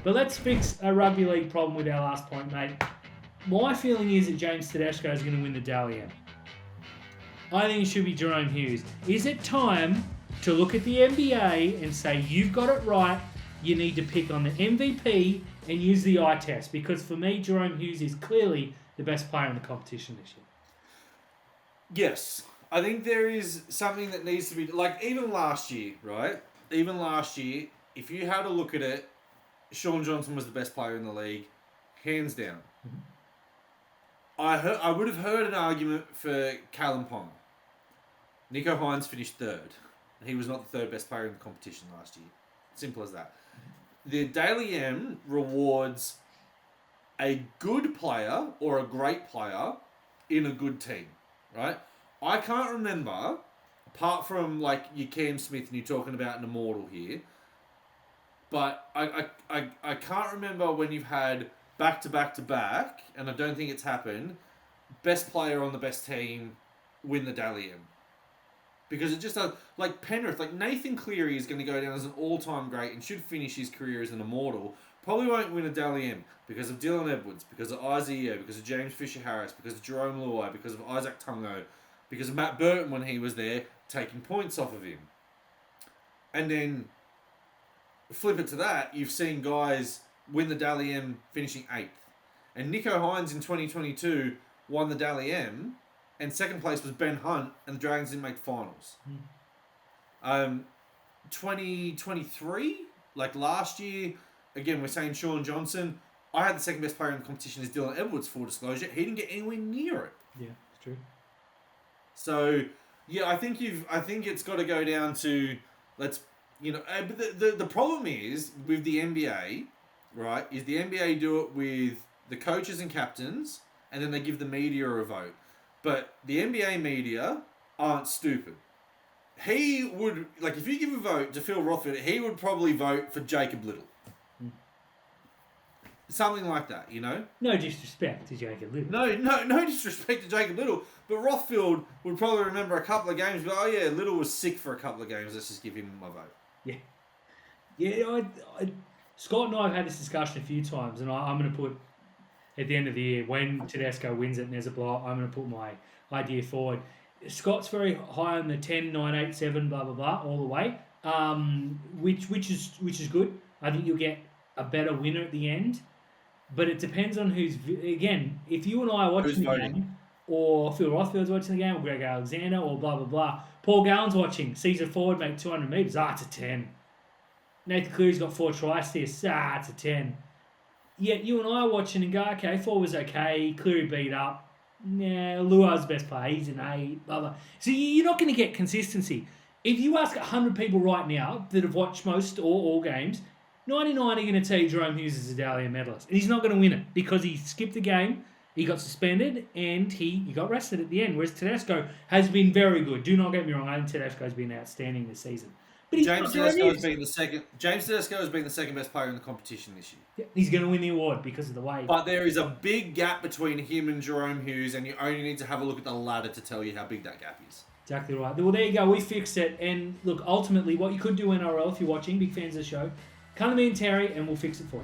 But let's fix a rugby league problem with our last point, mate. My feeling is that James Tedesco is going to win the Dally M. I think it should be Jerome Hughes. Is it time to look at the NBA and say, you've got it right, you need to pick on the MVP and use the eye test? Because for me, Jerome Hughes is clearly the best player in the competition this year. Yes. I think there is something that needs to be... Like, even last year, right? Even last year, if you had a look at it, Sean Johnson was the best player in the league, hands down. Mm-hmm. I would have heard an argument for Callum Ponga. Nico Hines finished third. He was not the third best player in the competition last year. Simple as that. The Daily M rewards a good player or a great player in a good team, right? I can't remember, apart from like your Cam Smith and you're talking about an immortal here, but I can't remember when you've had back to back, and I don't think it's happened, best player on the best team win the Daily M. Because it just does, like Penrith, like Nathan Cleary is going to go down as an all-time great and should finish his career as an immortal. Probably won't win a Dally M because of Dylan Edwards, because of Isaiah, because of James Fisher-Harris, because of Jerome Luai, because of Isaac Tungo, because of Matt Burton when he was there, taking points off of him. And then flip it to that, you've seen guys win the Dally M finishing 8th. And Nico Hines in 2022 won the Dally M, and second place was Ben Hunt, and the Dragons didn't make the finals. 2023, like last year, again, we're saying Sean Johnson. I had the second best player in the competition as Dylan Edwards, full disclosure. He didn't get anywhere near it. Yeah, it's true. So, yeah, I think it's got to go down to but the problem is with the NBA, right? Is the NBA do it with the coaches and captains, and then they give the media a vote. But the NBA media aren't stupid. He would, like, if you give a vote to Phil Rothfield, he would probably vote for Jacob Little. Something like that, you know? No disrespect to Jacob Little. No disrespect to Jacob Little, but Rothfield would probably remember a couple of games, but, oh yeah, Little was sick for a couple of games, let's just give him my vote. Yeah. Yeah, Scott and I have had this discussion a few times, and I'm going to put, at the end of the year, when Tedesco wins it and there's a blowout, I'm going to put my idea forward. Scott's very high on the 10, 9, 8, 7, blah, blah, blah, all the way, which is good. I think you'll get a better winner at the end. But it depends on who's... Again, if you and I are watching the game, or Phil Rothfield's watching the game, or Greg Alexander, or blah, blah, blah. Paul Gallen's watching. Sees a forward make 200 metres. It's a 10. Nathan Cleary's got 4 tries this. It's a 10. Yet you and I are watching and go, okay, 4 was okay. Cleary beat up. Nah, Lua's the best player. He's an 8. Blah, blah. So you're not going to get consistency. If you ask 100 people right now that have watched most or all games... 99 are going to tell you Jerome Hughes is a Dally M medalist. And he's not going to win it because he skipped the game, he got suspended, and he got rested at the end. Whereas Tedesco has been very good. Do not get me wrong, I think Tedesco's been outstanding this season. But James Tedesco has been the second best player in the competition this year. Yeah, he's going to win the award because of the way. But there is a big gap between him and Jerome Hughes, and you only need to have a look at the ladder to tell you how big that gap is. Exactly right. Well, there you go. We fixed it. And look, ultimately, what you could do NRL, if you're watching, big fans of the show, come to me and Terry, and we'll fix it for you.